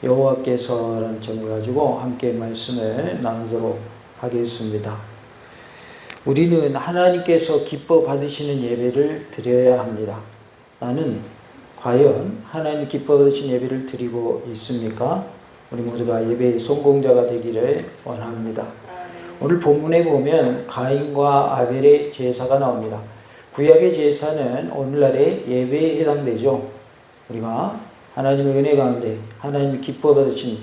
여호와께서라는 점을 가지고 함께 말씀을 나누도록 하겠습니다. 우리는 하나님께서 기뻐 받으시는 예배를 드려야 합니다. 나는 과연 하나님 기뻐 받으시는 예배를 드리고 있습니까? 우리 모두가 예배의 성공자가 되기를 원합니다. 오늘 본문에 보면 가인과 아벨의 제사가 나옵니다. 구약의 제사는 오늘날의 예배에 해당되죠. 우리가 하나님의 은혜 가운데 하나님이 기뻐 받으신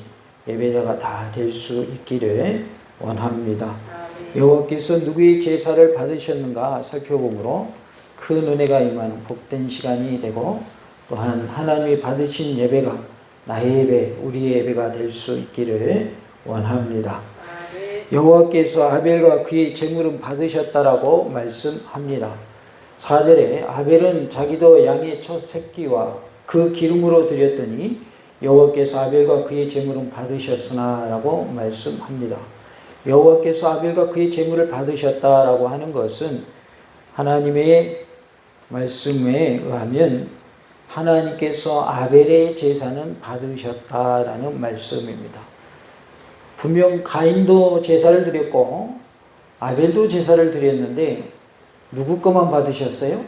예배자가 다 될 수 있기를 원합니다. 여호와께서 누구의 제사를 받으셨는가 살펴보므로 큰 은혜가 임하는 복된 시간이 되고, 또한 하나님이 받으신 예배가 나의 예배, 우리의 예배가 될 수 있기를 원합니다. 여호와께서 아벨과 그의 제물은 받으셨다라고 말씀합니다. 4절에 아벨은 자기도 양의 첫 새끼와 그 기름으로 드렸더니 여호와께서 아벨과 그의 제물은 받으셨으나 라고 말씀합니다. 여호와께서 아벨과 그의 제물을 받으셨다라고 하는 것은 하나님의 말씀에 의하면 하나님께서 아벨의 제사는 받으셨다라는 말씀입니다. 분명 가인도 제사를 드렸고 아벨도 제사를 드렸는데 누구 것만 받으셨어요?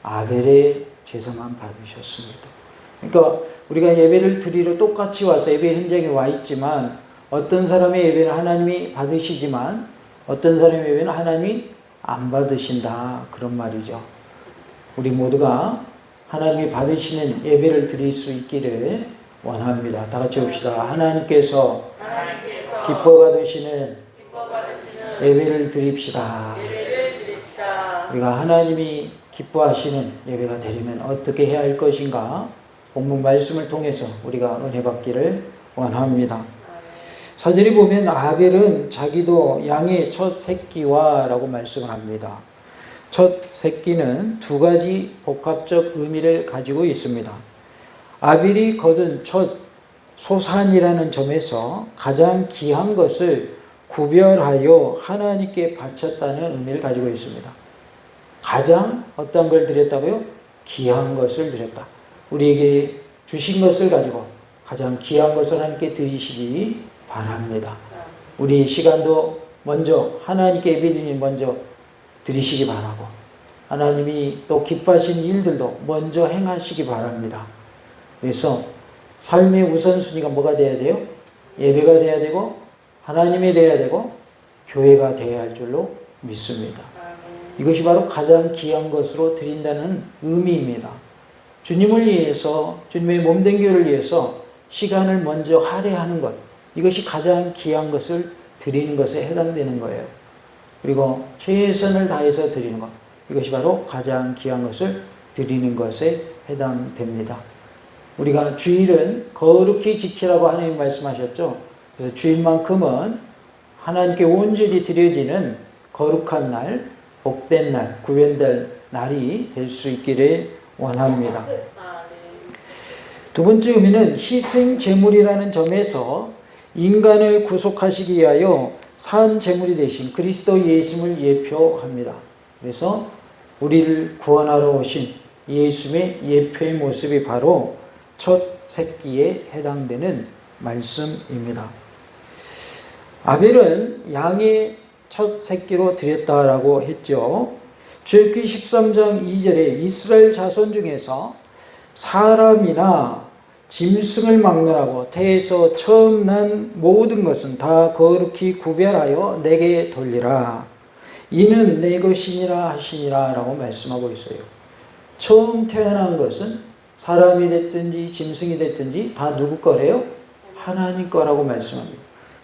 아벨의 제사만 받으셨습니다. 그러니까 우리가 예배를 드리러 똑같이 와서 예배 현장에 와 있지만 어떤 사람의 예배는 하나님이 받으시지만 어떤 사람의 예배는 하나님이 안 받으신다, 그런 말이죠. 우리 모두가 하나님이 받으시는 예배를 드릴 수 있기를 원합니다. 다 같이 봅시다. 하나님께서 기뻐 받으시는 예배를 드립시다. 우리가 하나님이 기뻐하시는 예배가 되려면 어떻게 해야 할 것인가? 본문 말씀을 통해서 우리가 은혜 받기를 원합니다. 4절에 보면 아벨은 자기도 양의 첫 새끼와 라고 말씀을 합니다. 첫 새끼는 두 가지 복합적 의미를 가지고 있습니다. 아벨이 거둔 첫 소산이라는 점에서 가장 귀한 것을 구별하여 하나님께 바쳤다는 의미를 가지고 있습니다. 가장 어떤 걸 드렸다고요? 귀한 것을 드렸다. 우리에게 주신 것을 가지고 가장 귀한 것을 하나님께 드리시기 바랍니다. 우리 시간도 먼저 하나님께 예배드리니 먼저 드리시기 바라고, 하나님이 또 기뻐하신 일들도 먼저 행하시기 바랍니다. 그래서 삶의 우선순위가 뭐가 돼야 돼요? 예배가 돼야 되고 하나님이 돼야 되고 교회가 돼야 할 줄로 믿습니다. 이것이 바로 가장 귀한 것으로 드린다는 의미입니다. 주님을 위해서, 주님의 몸된 교회를 위해서 시간을 먼저 할애하는 것, 이것이 가장 귀한 것을 드리는 것에 해당되는 거예요. 그리고 최선을 다해서 드리는 것, 이것이 바로 가장 귀한 것을 드리는 것에 해당됩니다. 우리가 주일은 거룩히 지키라고 하나님 말씀하셨죠. 그래서 주일만큼은 하나님께 온전히 드려지는 거룩한 날, 복된 날, 구별될 날이 될 수 있기를 원합니다. 두 번째 의미는 희생 제물이라는 점에서 인간을 구속하시기 위하여 산 제물이 되신 그리스도 예수를 예표합니다. 그래서 우리를 구원하러 오신 예수의 예표의 모습이 바로 첫 새끼에 해당되는 말씀입니다. 아벨은 양의 첫 새끼로 드렸다라고 했죠. 출애굽기 13장 2절에 이스라엘 자손 중에서 사람이나 짐승을 막론하고 태에서 처음 난 모든 것은 다 거룩히 구별하여 내게 돌리라. 이는 내 것이니라 하시니라 라고 말씀하고 있어요. 처음 태어난 것은 사람이 됐든지 짐승이 됐든지 다 누구 거래요? 하나님 거라고 말씀합니다.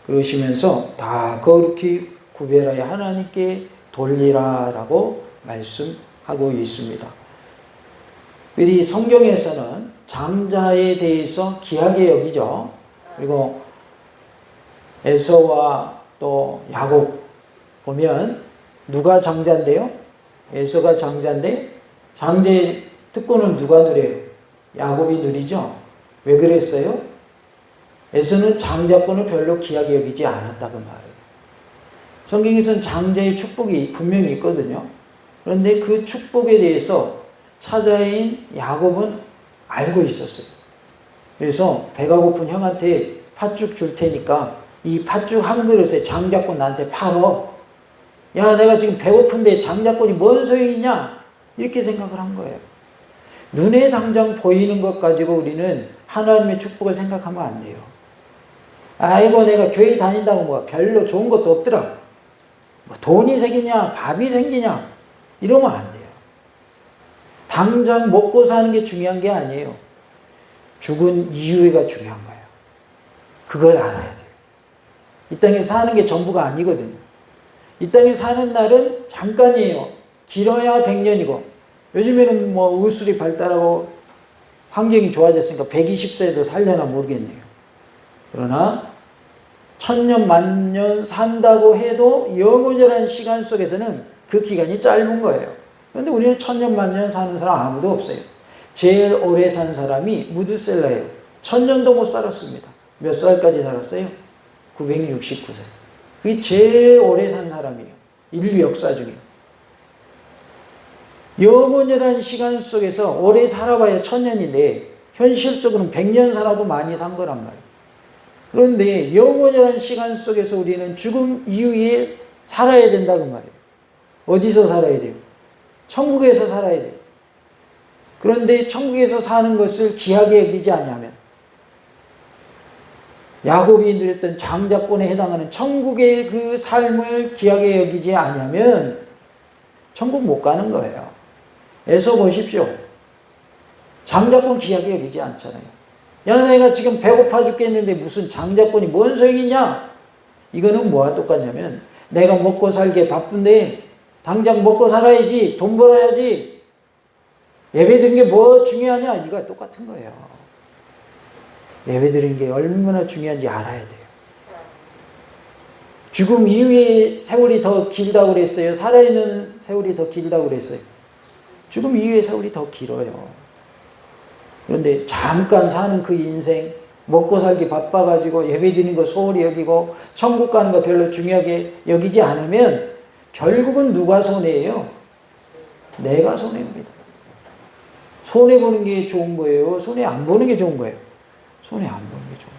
그러시면서 다 거룩히 구별하여 하나님께 돌리라 라고 말씀하고 있습니다. 우리 성경에서는 장자에 대해서 귀하게 여기죠. 그리고 에서와 또 야곱 보면 누가 장자인데요? 에서가 장자인데 장자의 특권을 누가 누려요? 야곱이 누리죠. 왜 그랬어요? 에서는 장자권을 별로 귀하게 여기지 않았다고 말해요. 성경에서는 장자의 축복이 분명히 있거든요. 그런데 그 축복에 대해서 차자인 야곱은 알고 있었어요. 그래서 배가 고픈 형한테 팥죽 줄 테니까 이 팥죽 한 그릇에 장자권 나한테 팔어. 야, 내가 지금 배고픈데 장자권이 뭔 소용이냐? 이렇게 생각을 한 거예요. 눈에 당장 보이는 것 가지고 우리는 하나님의 축복을 생각하면 안 돼요. 아이고, 내가 교회 다닌다고 뭐 별로 좋은 것도 없더라. 뭐 돈이 생기냐, 밥이 생기냐, 이러면 안 돼요. 당장 먹고 사는 게 중요한 게 아니에요. 죽은 이후가 중요한 거예요. 그걸 알아야 돼요. 이 땅에 사는 게 전부가 아니거든요. 이 땅에 사는 날은 잠깐이에요. 길어야 100년이고, 요즘에는 뭐 의술이 발달하고 환경이 좋아졌으니까 120세도 살려나 모르겠네요. 그러나 천년 만년 산다고 해도 영원이라는 시간 속에서는 그 기간이 짧은 거예요. 그런데 우리는 천년 만년 사는 사람 아무도 없어요. 제일 오래 산 사람이 무드셀라예요. 1000년도 못 살았습니다. 몇 살까지 살았어요? 969세. 그게 제일 오래 산 사람이에요. 인류 역사 중에. 영원이라는 시간 속에서 오래 살아봐야 1000년인데 현실적으로는 100년 살아도 많이 산 거란 말이에요. 그런데 영원이라는 시간 속에서 우리는 죽음 이후에 살아야 된다는 말이에요. 어디서 살아야 돼요? 천국에서 살아야 돼요. 그런데 천국에서 사는 것을 귀하게 여기지 아니하면, 야곱이 누렸던 장자권에 해당하는 천국의 그 삶을 귀하게 여기지 아니하면 천국 못 가는 거예요. 애써 보십시오. 장자권 귀하게 여기지 않잖아요. 야, 내가 지금 배고파 죽겠는데 무슨 장자권이 뭔 소용이냐? 이거는 뭐와 똑같냐면, 내가 먹고 살기에 바쁜데 당장 먹고 살아야지, 돈 벌어야지, 예배 드리는 게 뭐 중요하냐? 이거와 똑같은 거예요. 예배 드리는 게 얼마나 중요한지 알아야 돼요. 죽음 이후의 세월이 더 길다고 그랬어요? 살아있는 세월이 더 길다고 그랬어요? 죽음 이후의 세월이 더 길어요. 그런데 잠깐 사는 그 인생, 먹고 살기 바빠가지고 예배 드리는 거 소홀히 여기고 천국 가는 거 별로 중요하게 여기지 않으면 결국은 누가 손해예요? 내가 손해입니다. 손해보는 게 좋은 거예요? 손해 안 보는 게 좋은 거예요? 손해 안 보는 게 좋은 거죠.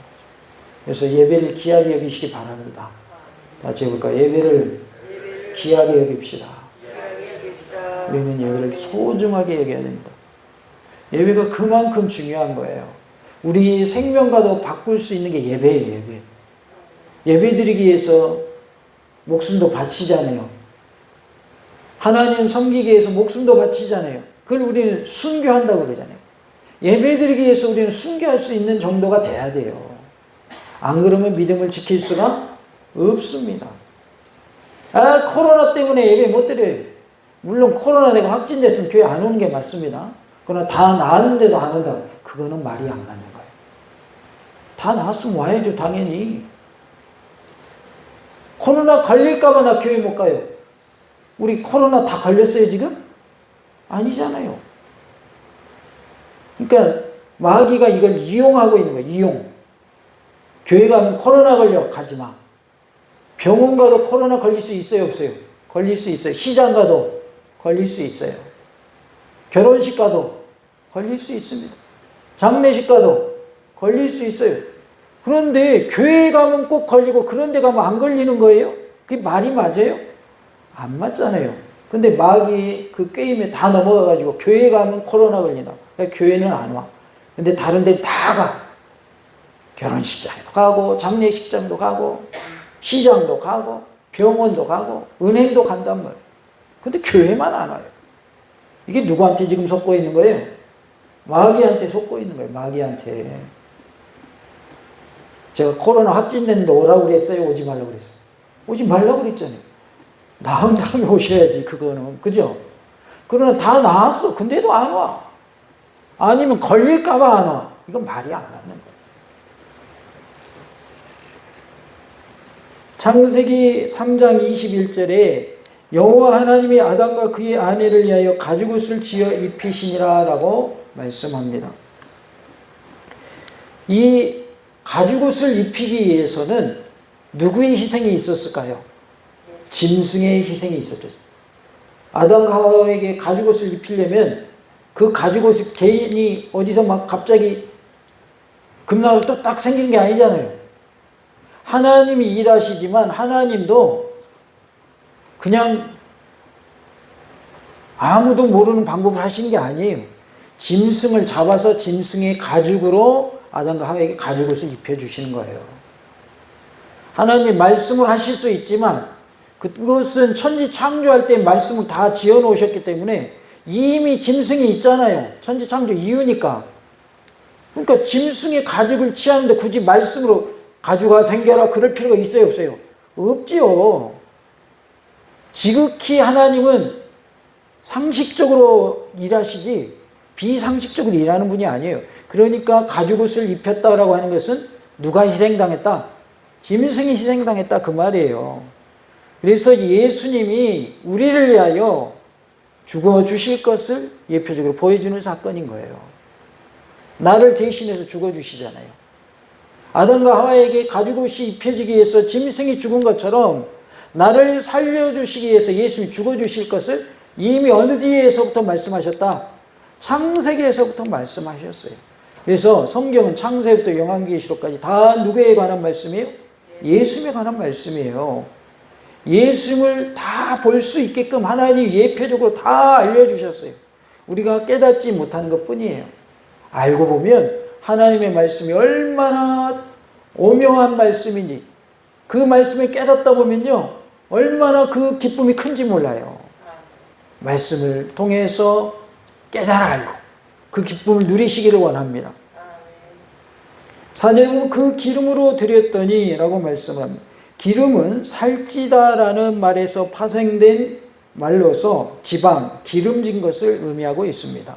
그래서 예배를 귀하게 여기시기 바랍니다. 같이 해볼까요? 예배를 귀하게 여깁시다. 우리는 예배를 소중하게 여겨야 됩니다. 예배가 그만큼 중요한 거예요. 우리 생명과도 바꿀 수 있는 게 예배예요. 예배. 예배 드리기 위해서 목숨도 바치잖아요. 하나님 섬기기 위해서 목숨도 바치잖아요. 그걸 우리는 순교한다고 그러잖아요. 예배 드리기 위해서 우리는 순교할 수 있는 정도가 돼야 돼요. 안 그러면 믿음을 지킬 수가 없습니다. 아, 코로나 때문에 예배 못 드려요. 물론 코로나 내가 확진됐으면 교회 안 오는 게 맞습니다. 그러나 다 나았는데도 안 온다. 그거는 말이 안 맞는 거예요. 다 나았으면 와야죠, 당연히. 코로나 걸릴까봐 나 교회 못 가요. 우리 코로나 다 걸렸어요, 지금? 아니잖아요. 그러니까 마귀가 이걸 이용하고 있는 거예요, 이용. 교회 가면 코로나 걸려, 가지 마. 병원 가도 코로나 걸릴 수 있어요, 없어요? 걸릴 수 있어요. 시장 가도 걸릴 수 있어요. 결혼식 가도 걸릴 수 있습니다. 장례식 가도 걸릴 수 있어요. 그런데 교회 가면 꼭 걸리고 그런 데 가면 안 걸리는 거예요? 그게 말이 맞아요? 안 맞잖아요. 근데 마귀 그 게임에 다 넘어가가지고 교회 가면 코로나 걸린다. 그러니까 교회는 안 와. 근데 다른 데 다 가. 결혼식장도 가고 장례식장도 가고 시장도 가고 병원도 가고 은행도 간단 말이에요. 근데 교회만 안 와요. 이게 누구한테 지금 속고 있는 거예요? 마귀한테 속고 있는 거예요. 마귀한테. 제가 코로나 확진됐는데 오라고 그랬어요? 오지 말라고 그랬어요? 오지 말라고 그랬잖아요. 나은 다음에 오셔야지, 그거는. 그죠? 그러나 다 나았어. 근데도 안 와. 아니면 걸릴까봐 안 와. 이건 말이 안 맞는 거예요. 창세기 3장 21절에 여호와 하나님이 아담과 그의 아내를 위하여 가죽옷을 지어 입히시니라 라고 말씀합니다. 이 가죽옷을 입히기 위해서는 누구의 희생이 있었을까요? 짐승의 희생이 있었죠. 아담과 하와에게 가죽옷을 입히려면 그 가죽옷이 개인이 어디서 막 갑자기 금나고 또 딱 생긴 게 아니잖아요. 하나님이 일하시지만 하나님도 그냥 아무도 모르는 방법을 하시는 게 아니에요. 짐승을 잡아서 짐승의 가죽으로 아담과 하와에게 가죽옷을 입혀주시는 거예요. 하나님이 말씀을 하실 수 있지만 그것은 천지 창조할 때 말씀을 다 지어 놓으셨기 때문에 이미 짐승이 있잖아요. 천지 창조 이유니까. 그러니까 짐승의 가죽을 취하는데 굳이 말씀으로 가죽아 생겨라 그럴 필요가 있어요, 없어요? 없지요. 지극히 하나님은 상식적으로 일하시지 비상식적으로 일하는 분이 아니에요. 그러니까 가죽옷을 입혔다라고 하는 것은 누가 희생당했다? 짐승이 희생당했다 그 말이에요. 그래서 예수님이 우리를 위하여 죽어주실 것을 예표적으로 보여주는 사건인 거예요. 나를 대신해서 죽어주시잖아요. 아담과 하와에게 가죽옷이 입혀지기 위해서 짐승이 죽은 것처럼 나를 살려주시기 위해서 예수님이 죽어주실 것을 이미 어느 뒤에서부터 말씀하셨다? 창세기에서부터 말씀하셨어요. 그래서 성경은 창세부터 요한계시록까지 다 누구에 관한 말씀이에요? 예수님에 관한 말씀이에요. 예수님을 다 볼 수 있게끔 하나님이 예표적으로 다 알려주셨어요. 우리가 깨닫지 못하는 것뿐이에요. 알고 보면 하나님의 말씀이 얼마나 오묘한 말씀인지 그 말씀을 깨닫다 보면요 얼마나 그 기쁨이 큰지 몰라요. 말씀을 통해서 깨달아 알고 그 기쁨을 누리시기를 원합니다. 4절에 보면 그 기름으로 드렸더니 라고 말씀을 합니다. 기름은 살찌다라는 말에서 파생된 말로서 지방, 기름진 것을 의미하고 있습니다.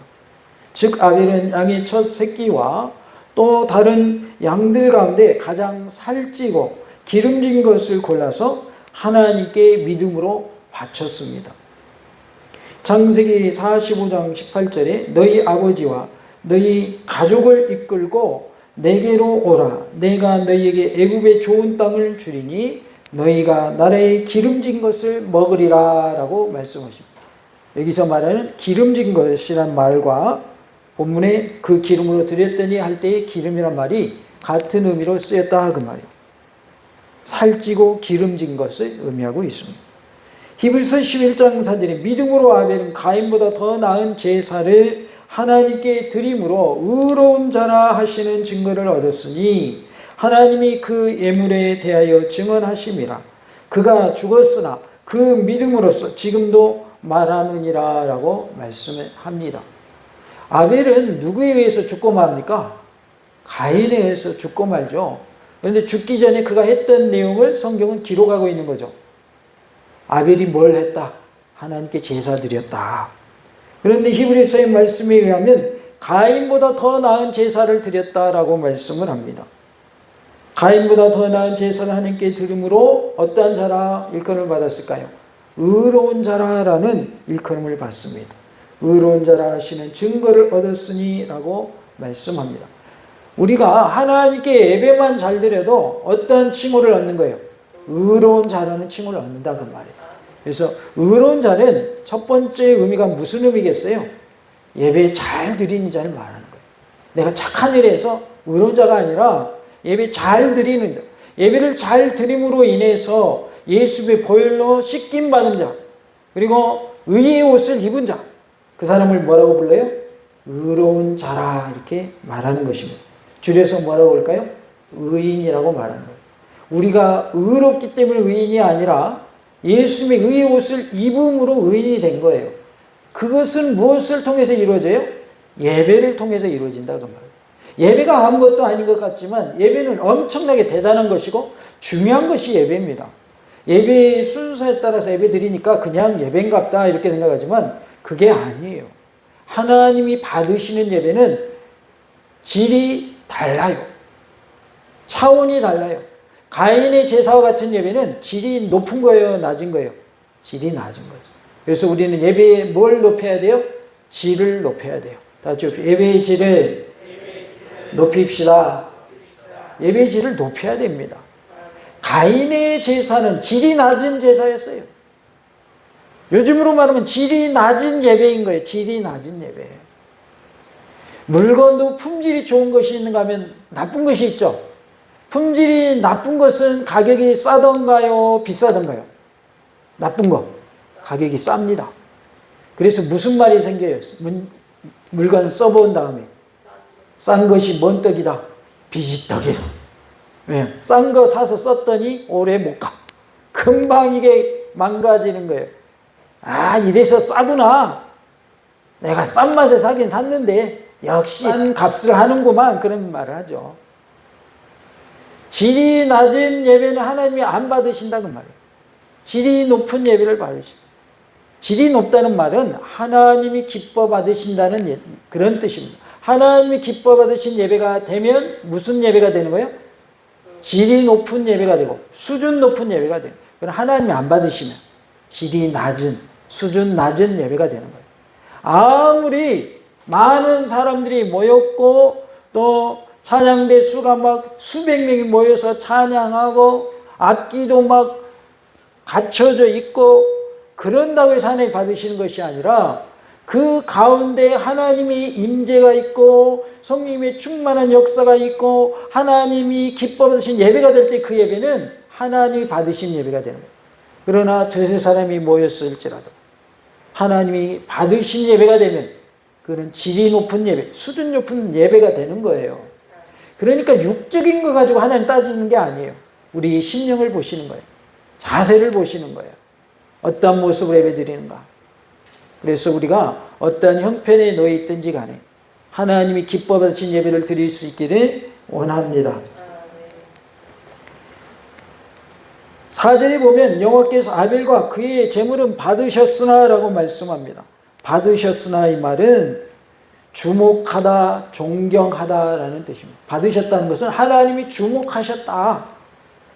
즉 아벨은 양의 첫 새끼와 또 다른 양들 가운데 가장 살찌고 기름진 것을 골라서 하나님께 믿음으로 바쳤습니다. 창세기 45장 18절에 너희 아버지와 너희 가족을 이끌고 내게로 오라. 내가 너희에게 애굽의 좋은 땅을 주리니 너희가 나라의 기름진 것을 먹으리라 라고 말씀하십니다. 여기서 말하는 기름진 것이란 말과 본문에 그 기름으로 드렸더니 할 때의 기름이란 말이 같은 의미로 쓰였다 그 말이에요. 살찌고 기름진 것을 의미하고 있습니다. 히브리서 11장 4절에 믿음으로 아벨은 가인보다 더 나은 제사를 하나님께 드림으로 의로운 자라 하시는 증거를 얻었으니 하나님이 그 예물에 대하여 증언하심이라. 그가 죽었으나 그 믿음으로써 지금도 말하느니라 라고 말씀합니다. 아벨은 누구에 의해서 죽고 맙니까? 가인에 의해서 죽고 말죠. 그런데 죽기 전에 그가 했던 내용을 성경은 기록하고 있는 거죠. 아벨이 뭘 했다? 하나님께 제사 드렸다. 그런데 히브리서의 말씀에 의하면 가인보다 더 나은 제사를 드렸다라고 말씀을 합니다. 가인보다 더 나은 제사를 하나님께 드림으로 어떠한 자라 일컬음을 받았을까요? 의로운 자라라는 일컬음을 받습니다. 의로운 자라 하시는 증거를 얻었으니 라고 말씀합니다. 우리가 하나님께 예배만 잘 드려도 어떤 칭호를 얻는 거예요? 의로운 자라는 칭호를 얻는다 그 말이에요. 그래서 의로운 자는 첫 번째 의미가 무슨 의미겠어요? 예배 잘 드리는 자를 말하는 거예요. 내가 착한 일을 해서 의로운 자가 아니라 예배 잘 드리는 자. 예배를 잘 드림으로 인해서 예수의 보혈로 씻김 받은 자. 그리고 의의 옷을 입은 자. 그 사람을 뭐라고 불러요? 의로운 자라 이렇게 말하는 것입니다. 줄여서 뭐라고 할까요? 의인이라고 말하는 거예요. 우리가 의롭기 때문에 의인이 아니라 예수님의 의의 옷을 입음으로 의인이 된 거예요. 그것은 무엇을 통해서 이루어져요? 예배를 통해서 이루어진다 그 말이에요. 예배가 아무것도 아닌 것 같지만 예배는 엄청나게 대단한 것이고 중요한 것이 예배입니다. 예배의 순서에 따라서 예배 드리니까 그냥 예배인갑다 이렇게 생각하지만 그게 아니에요. 하나님이 받으시는 예배는 질이 달라요. 차원이 달라요. 가인의 제사와 같은 예배는 질이 높은 거예요, 낮은 거예요? 질이 낮은 거죠. 그래서 우리는 예배에 뭘 높여야 돼요? 질을 높여야 돼요. 다 같이 예배의 질을 높입시다. 예배의 질을 높여야 됩니다. 가인의 제사는 질이 낮은 제사였어요. 요즘으로 말하면 질이 낮은 예배인 거예요. 질이 낮은 예배. 물건도 품질이 좋은 것이 있는가 하면 나쁜 것이 있죠. 품질이 나쁜 것은 가격이 싸던가요? 비싸던가요? 나쁜 거. 가격이 쌉니다. 그래서 무슨 말이 생겨요? 물건 써본 다음에 싼 것이 뭔 떡이다? 비지떡이다. 왜? 싼 거 사서 썼더니 오래 못 가. 금방 이게 망가지는 거예요. 아, 이래서 싸구나. 내가 싼 맛에 사긴 샀는데 역시 싼 값을 하는구만. 그런 말을 하죠. 질이 낮은 예배는 하나님이 안 받으신다는 말이에요. 질이 높은 예배를 받으신다. 질이 높다는 말은 하나님이 기뻐 받으신다는 그런 뜻입니다. 하나님이 기뻐 받으신 예배가 되면 무슨 예배가 되는 거예요? 질이 높은 예배가 되고 수준 높은 예배가 되는 거예요. 그럼 하나님이 안 받으시면 질이 낮은, 수준 낮은 예배가 되는 거예요. 아무리 많은 사람들이 모였고 또 찬양대 수가 막 수백 명이 모여서 찬양하고 악기도 막 갖춰져 있고 그런다고 해서 하나님 받으시는 것이 아니라 그 가운데 하나님이 임재가 있고 성령님의 충만한 역사가 있고 하나님이 기뻐 받으신 예배가 될 때 그 예배는 하나님이 받으신 예배가 되는 거예요. 그러나 두세 사람이 모였을지라도 하나님이 받으신 예배가 되면 그는 질이 높은 예배, 수준 높은 예배가 되는 거예요. 그러니까 육적인 거 가지고 하나님 따지는 게 아니에요. 우리 심령을 보시는 거예요. 자세를 보시는 거예요. 어떠한 모습으로 예배 드리는가. 그래서 우리가 어떠한 형편에 놓여 있든지 간에 하나님이 기뻐 받으신 예배를 드릴 수 있기를 원합니다. 4절에 보면 여호와께서 아벨과 그의 제물은 받으셨으나 라고 말씀합니다. 받으셨으나 이 말은 주목하다, 존경하다라는 뜻입니다. 받으셨다는 것은 하나님이 주목하셨다.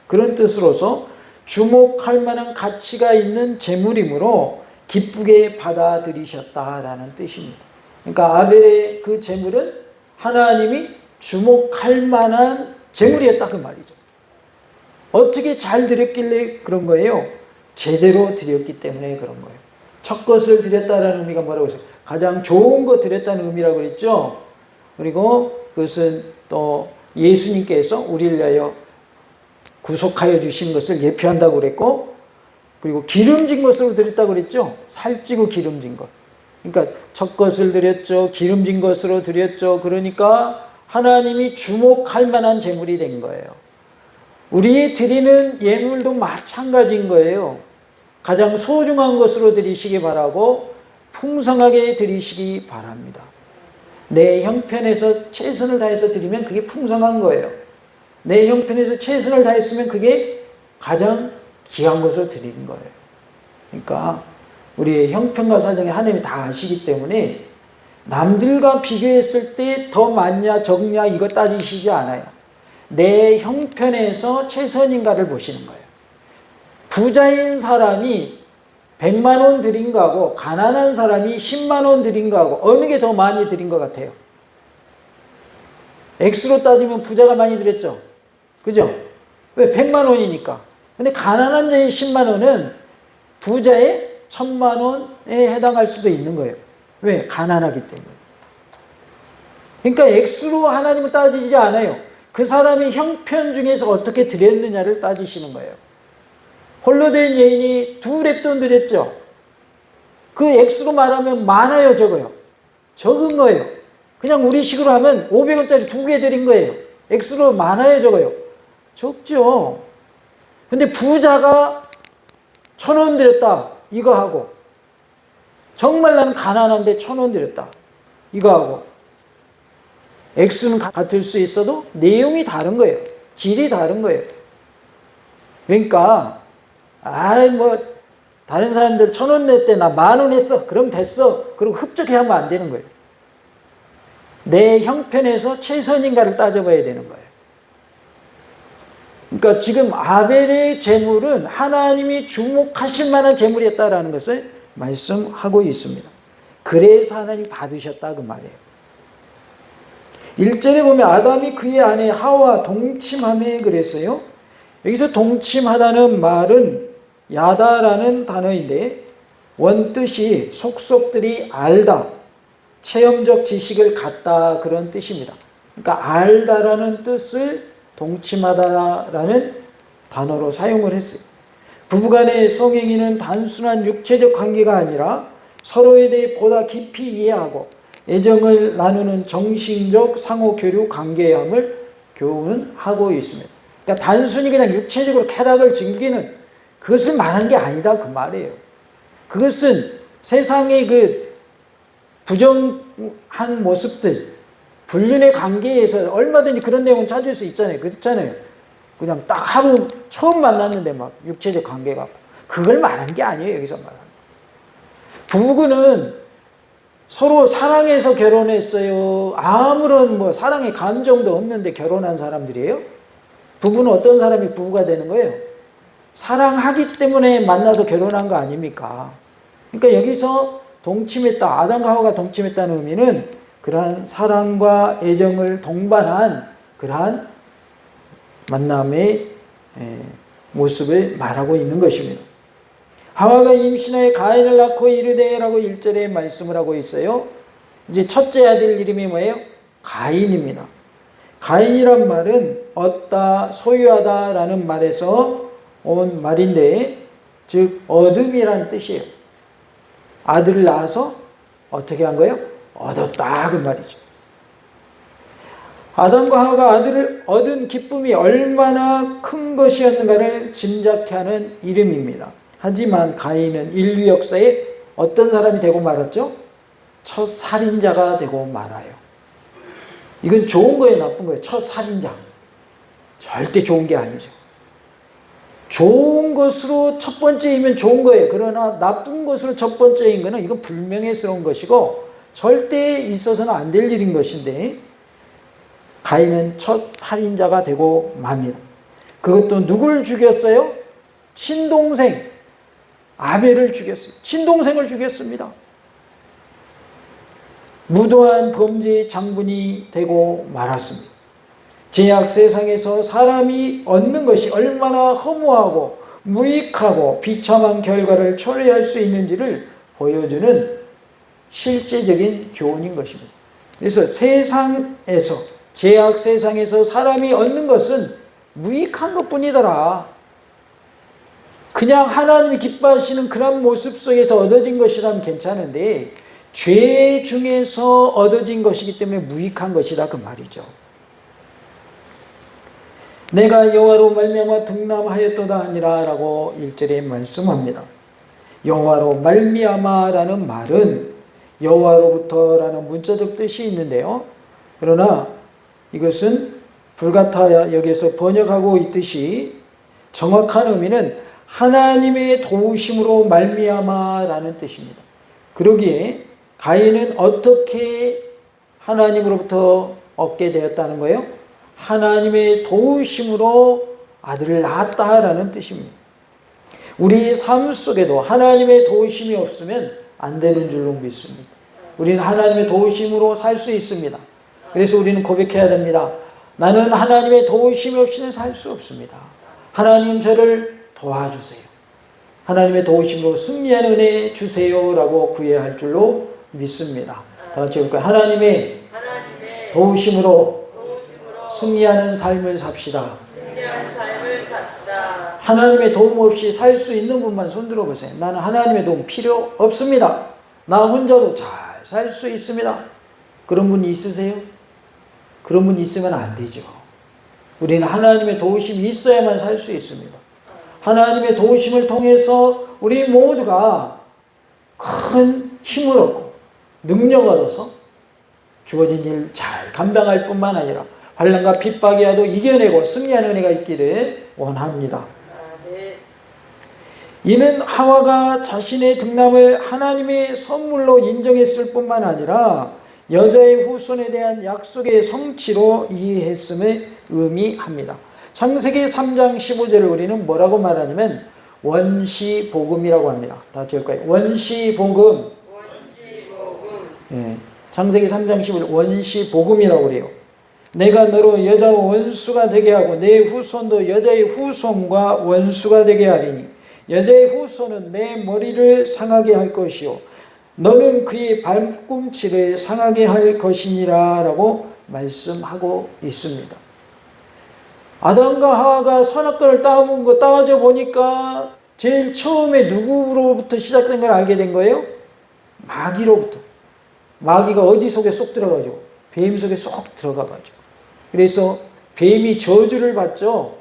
그런 뜻으로서 주목할 만한 가치가 있는 제물이므로 기쁘게 받아들이셨다라는 뜻입니다. 그러니까 아벨의 그 제물은 하나님이 주목할 만한 제물이었다 그 말이죠. 어떻게 잘 드렸길래 그런 거예요? 제대로 드렸기 때문에 그런 거예요. 첫 것을 드렸다라는 의미가 뭐라고 했어요? 가장 좋은 거 드렸다는 의미라고 그랬죠. 그리고 그것은 또 예수님께서 우리를 위하여 구속하여 주신 것을 예표한다고 그랬고, 그리고 기름진 것으로 드렸다고 그랬죠. 살찌고 기름진 것. 그러니까 첫 것을 드렸죠. 기름진 것으로 드렸죠. 그러니까 하나님이 주목할 만한 제물이 된 거예요. 우리 드리는 예물도 마찬가지인 거예요. 가장 소중한 것으로 드리시기 바라고 풍성하게 드리시기 바랍니다. 내 형편에서 최선을 다해서 드리면 그게 풍성한 거예요. 내 형편에서 최선을 다했으면 그게 가장 귀한 것으로 드리는 거예요. 그러니까 우리의 형편과 사정에 하나님이 다 아시기 때문에 남들과 비교했을 때 더 많냐 적냐 이거 따지시지 않아요. 내 형편에서 최선인가를 보시는 거예요. 부자인 사람이 100만 원 드린 거하고 가난한 사람이 10만 원 드린 거하고 어느 게 더 많이 드린 것 같아요? X로 따지면 부자가 많이 드렸죠. 그죠? 왜? 100만 원이니까. 근데 가난한 자의 10만 원은 부자의 1000만 원에 해당할 수도 있는 거예요. 왜? 가난하기 때문에. 그러니까 X로 하나님을 따지지 않아요. 그 사람이 형편 중에서 어떻게 드렸느냐를 따지시는 거예요. 홀로 된 여인이 2렙돈 드렸죠. 그 X로 말하면 많아요, 적어요? 적은 거예요. 그냥 우리식으로 하면 500원짜리 2개 드린 거예요. X로 많아요, 적어요? 적죠. 근데 부자가 1000원 드렸다. 이거 하고 정말 나는 가난한데 1000원 드렸다. 이거 하고 액수는 같을 수 있어도 내용이 다른 거예요. 질이 다른 거예요. 그러니까 다른 사람들 1000원 냈대 나 10,000원 했어. 그럼 됐어. 그리고 흡족해하면 안 되는 거예요. 내 형편에서 최선인가를 따져봐야 되는 거예요. 그러니까 지금 아벨의 제물은 하나님이 주목하실 만한 제물이었다라는 것을 말씀하고 있습니다. 그래서 하나님이 받으셨다 그 말이에요. 1절에 보면 아담이 그의 아내 하와 동침하며 그랬어요. 여기서 동침하다는 말은 야다라는 단어인데 원뜻이 속속들이 알다, 체험적 지식을 갖다 그런 뜻입니다. 그러니까 알다라는 뜻을 동침하다라는 단어로 사용을 했어요. 부부간의 성행위는 단순한 육체적 관계가 아니라 서로에 대해 보다 깊이 이해하고 애정을 나누는 정신적 상호 교류 관계함을 교훈하고 있습니다. 그러니까 단순히 그냥 육체적으로 쾌락을 즐기는 그것을 말하는 게 아니다 그 말이에요. 그것은 세상의 그 부정한 모습들, 불륜의 관계에서 얼마든지 그런 내용은 찾을 수 있잖아요. 그렇잖아요. 그냥 딱 하루 처음 만났는데 막 육체적 관계가 그걸 말하는 게 아니에요. 여기서 말하는 부부는 서로 사랑해서 결혼했어요. 아무런 뭐 사랑의 감정도 없는데 결혼한 사람들이에요. 부부는 어떤 사람이 부부가 되는 거예요? 사랑하기 때문에 만나서 결혼한 거 아닙니까? 그러니까 여기서 동침했다, 아담과 하와가 동침했다는 의미는 그러한 사랑과 애정을 동반한 그러한 만남의 모습을 말하고 있는 것입니다. 하와가 임신하여 가인을 낳고 이르되라고 1절에 말씀을 하고 있어요. 이제 첫째 아들 이름이 뭐예요? 가인입니다. 가인이란 말은 얻다, 소유하다 라는 말에서 온 말인데 즉 얻음이라는 뜻이에요. 아들을 낳아서 어떻게 한 거예요? 얻었다 그 말이죠. 아담과 하와가 아들을 얻은 기쁨이 얼마나 큰 것이었는가를 짐작케 하는 이름입니다. 하지만 가인은 인류 역사에 어떤 사람이 되고 말았죠? 첫 살인자가 되고 말아요. 이건 좋은 거예요, 나쁜 거예요? 첫 살인자. 절대 좋은 게 아니죠. 좋은 것으로 첫 번째이면 좋은 거예요. 그러나 나쁜 것으로 첫 번째인 거는 이건 불명예스러운 것이고 절대 있어서는 안 될 일인 것인데 가인은 첫 살인자가 되고 맙니다. 그것도 누굴 죽였어요? 친동생 아벨을 죽였어요. 친동생을 죽였습니다. 무도한 범죄의 장본이 되고 말았습니다. 죄악 세상에서 사람이 얻는 것이 얼마나 허무하고 무익하고 비참한 결과를 초래할 수 있는지를 보여주는 실제적인 교훈인 것입니다. 그래서 세상에서 죄악 세상에서 사람이 얻는 것은 무익한 것뿐이더라. 그냥 하나님이 기뻐하시는 그런 모습 속에서 얻어진 것이라면 괜찮은데 죄 중에서 얻어진 것이기 때문에 무익한 것이다 그 말이죠. 내가 여호와로 말미암아 등남하였도다 아니라 라고 1절에 말씀합니다. 여호와로 말미암아라는 말은 여호와로부터라는 문자적 뜻이 있는데요. 그러나 이것은 불같아 여기서 번역하고 있듯이 정확한 의미는 하나님의 도우심으로 말미암아라는 뜻입니다. 그러기에 가인은 어떻게 하나님으로부터 얻게 되었다는 거예요? 하나님의 도우심으로 아들을 낳았다라는 뜻입니다. 우리 삶 속에도 하나님의 도우심이 없으면 안 되는 줄로 믿습니다. 우리는 하나님의 도우심으로 살 수 있습니다. 그래서 우리는 고백해야 됩니다. 나는 하나님의 도우심이 없이는 살 수 없습니다. 하나님 저를 도와주세요. 하나님의 도우심으로 승리하는 은혜 주세요 라고 구해야 할 줄로 믿습니다. 다 같이 볼까요? 하나님의 도우심으로 승리하는 삶을 삽시다. 하나님의 도움 없이 살 수 있는 분만 손들어 보세요. 나는 하나님의 도움 필요 없습니다. 나 혼자도 잘 살 수 있습니다. 그런 분 있으세요? 그런 분 있으면 안 되죠. 우리는 하나님의 도우심이 있어야만 살 수 있습니다. 하나님의 도우심을 통해서 우리 모두가 큰 힘을 얻고 능력을 얻어서 주어진 일 잘 감당할 뿐만 아니라 환난과 핍박이 와도 이겨내고 승리하는 은혜가 있기를 원합니다. 이는 하와가 자신의 등남을 하나님의 선물로 인정했을 뿐만 아니라 여자의 후손에 대한 약속의 성취로 이해했음을 의미합니다. 창세기 3장 15절을 우리는 뭐라고 말하냐면 원시복음이라고 합니다. 다 같이 할까요? 원시복음. 예, 창세기 3장 15절 원시복음이라고 그래요. 내가 너로 여자와 원수가 되게 하고 내 후손도 여자의 후손과 원수가 되게 하리니 여자의 후손은 내 머리를 상하게 할 것이요 너는 그의 발꿈치를 상하게 할 것이니라 라고 말씀하고 있습니다. 아담과 하와가 선악과를 따먹은 거 따져 보니까 제일 처음에 누구로부터 시작된 걸 알게 된 거예요? 마귀로부터. 마귀가 어디 속에 쏙 들어가죠? 뱀 속에 쏙 들어가가지고. 그래서 뱀이 저주를 받죠.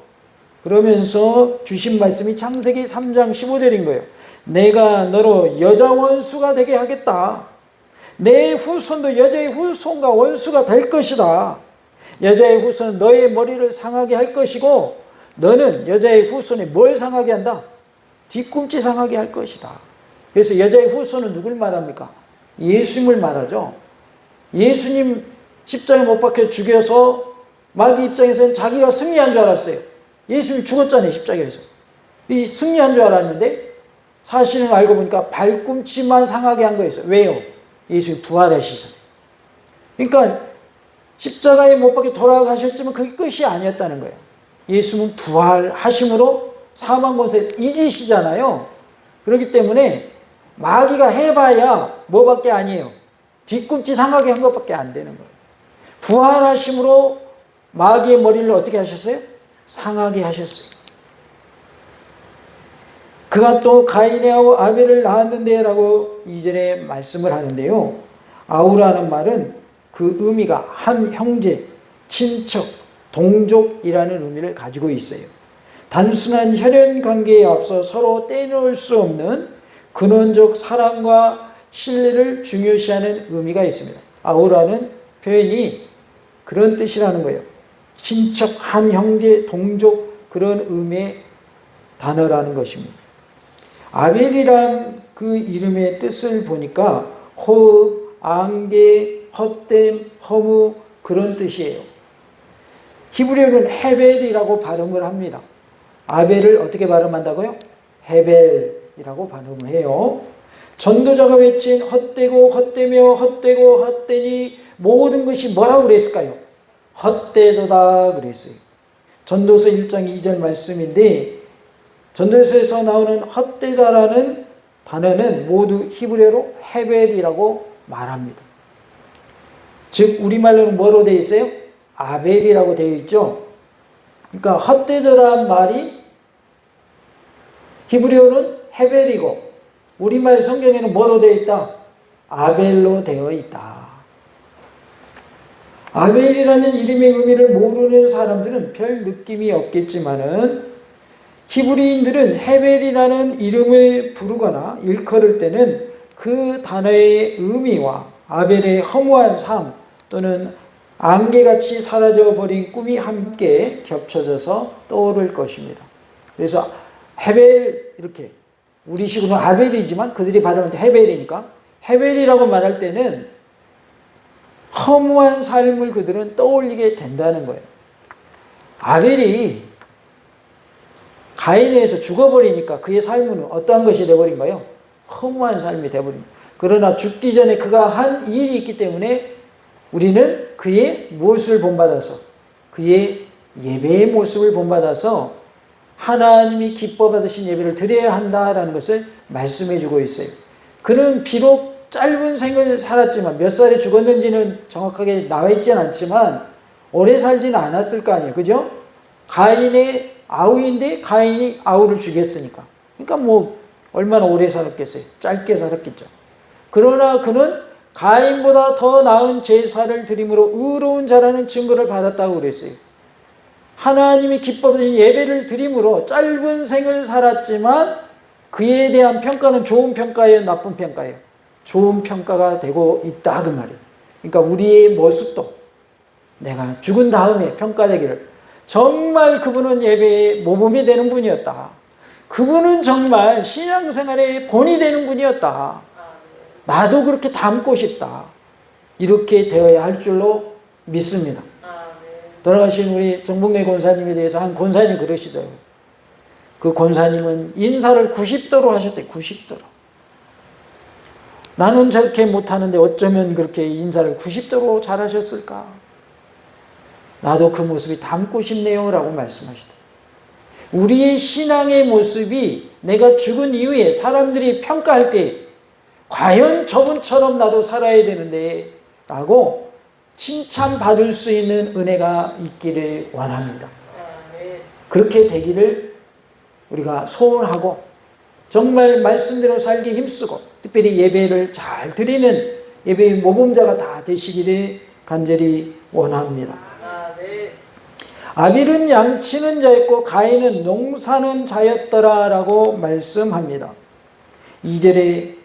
그러면서 주신 말씀이 창세기 3장 15절인 거예요. 내가 너로 여자 원수가 되게 하겠다. 내 후손도 여자의 후손과 원수가 될 것이다. 여자의 후손은 너의 머리를 상하게 할 것이고 너는 여자의 후손에 뭘 상하게 한다? 뒤꿈치 상하게 할 것이다. 그래서 여자의 후손은 누굴 말합니까? 예수님을 말하죠. 예수님 십자가에 못 박혀 죽여서 마귀 입장에서는 자기가 승리한 줄 알았어요. 예수님 죽었잖아요. 십자가에서. 이 승리한 줄 알았는데 사실은 알고 보니까 발꿈치만 상하게 한 거였어요. 왜요? 예수님이 부활하시잖아요. 그러니까 십자가에 못 박혀 돌아가셨지만 그게 끝이 아니었다는 거예요. 예수님은 부활하심으로 사망 권세를 이기시잖아요. 그렇기 때문에 마귀가 해봐야 뭐밖에 아니에요. 뒤꿈치 상하게 한 것밖에 안 되는 거예요. 부활하심으로 마귀의 머리를 어떻게 하셨어요? 상하게 하셨어요. 그가 또 가인하고 아벨을 낳았는데 라고 이전에 말씀을 하는데요. 아우라는 말은 그 의미가 한 형제, 친척, 동족이라는 의미를 가지고 있어요. 단순한 혈연 관계에 앞서 서로 떼놓을 수 없는 근원적 사랑과 신뢰를 중요시하는 의미가 있습니다. 아우라는 표현이 그런 뜻이라는 거예요. 친척, 한 형제, 동족 그런 의미의 단어라는 것입니다. 아벨이란 그 이름의 뜻을 보니까 호흡, 안개, 헛됨, 허무 그런 뜻이에요. 히브리어는 헤벨이라고 발음을 합니다. 아벨을 어떻게 발음한다고요? 헤벨이라고 발음을 해요. 전도자가 외친 헛되고 헛되며 헛되고 헛되니 모든 것이 뭐라고 그랬을까요? 헛되도다 그랬어요. 전도서 1장 2절 말씀인데 전도서에서 나오는 헛되다라는 단어는 모두 히브리어로 헤벨이라고 말합니다. 즉 우리말로는 뭐로 되어 있어요? 아벨이라고 되어 있죠. 그러니까 헛되다라는 말이 히브리어는 헤벨이고 우리말 성경에는 뭐로 되어 있다? 아벨로 되어 있다. 아벨이라는 이름의 의미를 모르는 사람들은 별 느낌이 없겠지만은 히브리인들은 헤벨이라는 이름을 부르거나 일컬을 때는 그 단어의 의미와 아벨의 허무한 삶 또는 안개같이 사라져버린 꿈이 함께 겹쳐져서 떠오를 것입니다. 그래서 헤벨 이렇게 우리식으로는 아벨이지만 그들이 발음할 때 헤벨이니까 헤벨이라고 말할 때는 허무한 삶을 그들은 떠올리게 된다는 거예요. 아벨이 가인에 의해서 죽어버리니까 그의 삶은 어떠한 것이 되어버린가요? 허무한 삶이 되어버린 거예요. 그러나 죽기 전에 그가 한 일이 있기 때문에 우리는 그의 무엇을 본받아서 그의 예배의 모습을 본받아서 하나님이 기뻐 받으신 예배를 드려야 한다라는 것을 말씀해 주고 있어요. 그는 비록 짧은 생을 살았지만 몇 살에 죽었는지는 정확하게 나와 있지는 않지만 오래 살지는 않았을 거 아니에요. 그죠? 가인의 아우인데 가인이 아우를 죽였으니까. 그러니까 뭐 얼마나 오래 살았겠어요? 짧게 살았겠죠. 그러나 그는 가인보다 더 나은 제사를 드림으로 의로운 자라는 증거를 받았다고 그랬어요. 하나님이 기뻐 받으신 예배를 드림으로 짧은 생을 살았지만 그에 대한 평가는 좋은 평가예요? 나쁜 평가예요? 좋은 평가가 되고 있다 그 말이에요. 그러니까 우리의 모습도 내가 죽은 다음에 평가되기를 정말 그분은 예배의 모범이 되는 분이었다. 그분은 정말 신앙생활의 본이 되는 분이었다. 나도 그렇게 닮고 싶다. 이렇게 되어야 할 줄로 믿습니다. 돌아가신 우리 정복래 권사님에 대해서 한 권사님 그러시더라고요. 그 권사님은 인사를 90도로 하셨대요. 90도로. 나는 저렇게 못하는데 어쩌면 그렇게 인사를 90도로 잘하셨을까? 나도 그 모습이 닮고 싶네요 라고 말씀하시더라고요. 우리의 신앙의 모습이 내가 죽은 이후에 사람들이 평가할 때 과연 저분처럼 나도 살아야 되는데 라고 칭찬받을 수 있는 은혜가 있기를 원합니다. 그렇게 되기를 우리가 소원하고 정말 말씀대로 살기 힘쓰고 특별히 예배를 잘 드리는 예배의 모범자가 다 되시기를 간절히 원합니다. 아벨은 양치는 자였고 가인은 농사는 자였더라 라고 말씀합니다. 2절에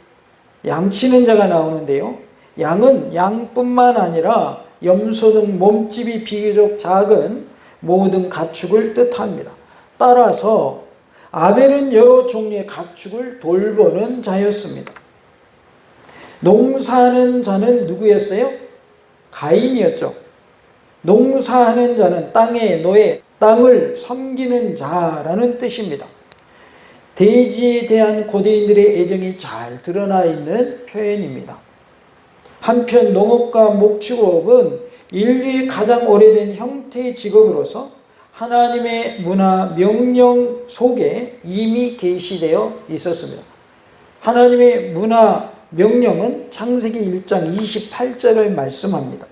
양치는 자가 나오는데요. 양은 양뿐만 아니라 염소 등 몸집이 비교적 작은 모든 가축을 뜻합니다. 따라서 아벨은 여러 종류의 가축을 돌보는 자였습니다. 농사하는 자는 누구였어요? 가인이었죠. 농사하는 자는 땅의 노예, 땅을 섬기는 자라는 뜻입니다. 대지에 대한 고대인들의 애정이 잘 드러나 있는 표현입니다. 한편 농업과 목축업은 인류의 가장 오래된 형태의 직업으로서 하나님의 문화 명령 속에 이미 계시되어 있었습니다. 하나님의 문화 명령은 창세기 1장 28절을 말씀합니다.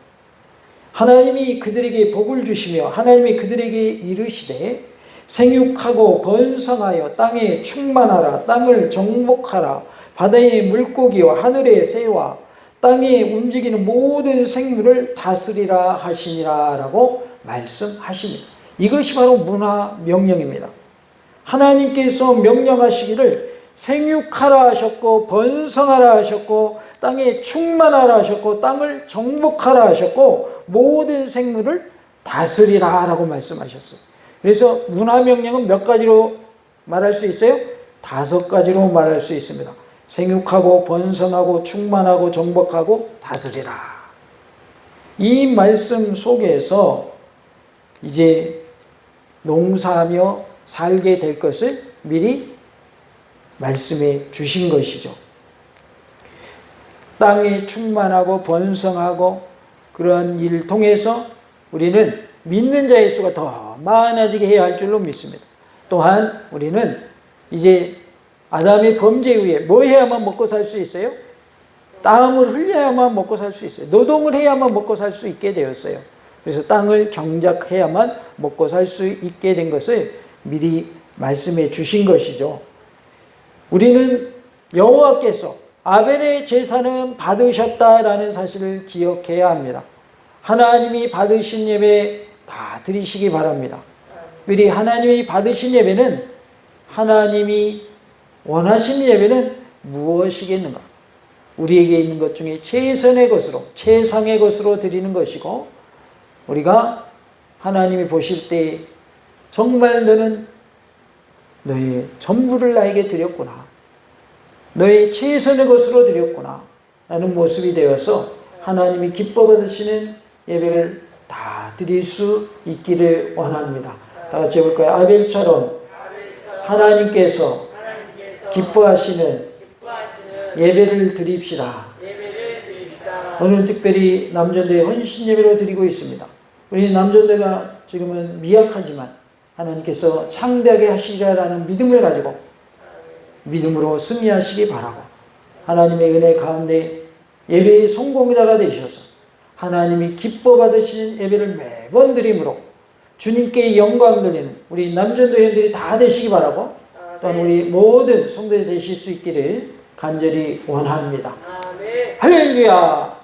하나님이 그들에게 복을 주시며 하나님이 그들에게 이르시되 생육하고 번성하여 땅에 충만하라. 땅을 정복하라. 바다의 물고기와 하늘의 새와 땅에 움직이는 모든 생물을 다스리라 하시니라 라고 말씀하십니다. 이것이 바로 문화 명령입니다. 하나님께서 명령하시기를 생육하라 하셨고 번성하라 하셨고 땅에 충만하라 하셨고 땅을 정복하라 하셨고 모든 생물을 다스리라 라고 말씀하셨어요. 그래서 문화 명령은 몇 가지로 말할 수 있어요? 5가지로 말할 수 있습니다. 생육하고 번성하고 충만하고 정복하고 다스리라. 이 말씀 속에서 이제 농사하며 살게 될 것을 미리 말씀해 주신 것이죠. 땅에 충만하고 번성하고 그러한 일을 통해서 우리는 믿는 자의 수가 더 많아지게 해야 할 줄로 믿습니다. 또한 우리는 이제 아담의 범죄 이후에 뭐 해야만 먹고 살 수 있어요? 땀을 흘려야만 먹고 살 수 있어요. 노동을 해야만 먹고 살 수 있게 되었어요. 그래서 땅을 경작해야만 먹고 살 수 있게 된 것을 미리 말씀해 주신 것이죠. 우리는 여호와께서 아벨의 제사는 받으셨다라는 사실을 기억해야 합니다. 하나님이 받으신 예배 다 드리시기 바랍니다. 우리 하나님이 받으신 예배는 하나님이 원하시는 예배는 무엇이겠는가? 우리에게 있는 것 중에 최선의 것으로 최상의 것으로 드리는 것이고 우리가 하나님이 보실 때 정말 너는 너의 전부를 나에게 드렸구나. 너의 최선의 것으로 드렸구나. 라는 모습이 되어서 하나님이 기뻐 받으시는 예배를 다 드릴 수 있기를 원합니다. 다 같이 해볼까요? 아벨처럼 하나님께서 기뻐하시는 예배를 드립시다. 오늘은 특별히 남전도의 헌신 예배로 드리고 있습니다. 우리 남전도가 지금은 미약하지만 하나님께서 창대하게 하시리라는 믿음을 가지고 믿음으로 승리하시기 바라고 하나님의 은혜 가운데 예배의 성공자가 되셔서 하나님이 기뻐 받으시는 예배를 매번 드림으로 주님께 영광 돌리는 우리 남전도 회원들이 다 되시기 바라고 또한 우리 모든 성도들이 되실 수 있기를 간절히 원합니다. 할렐루야.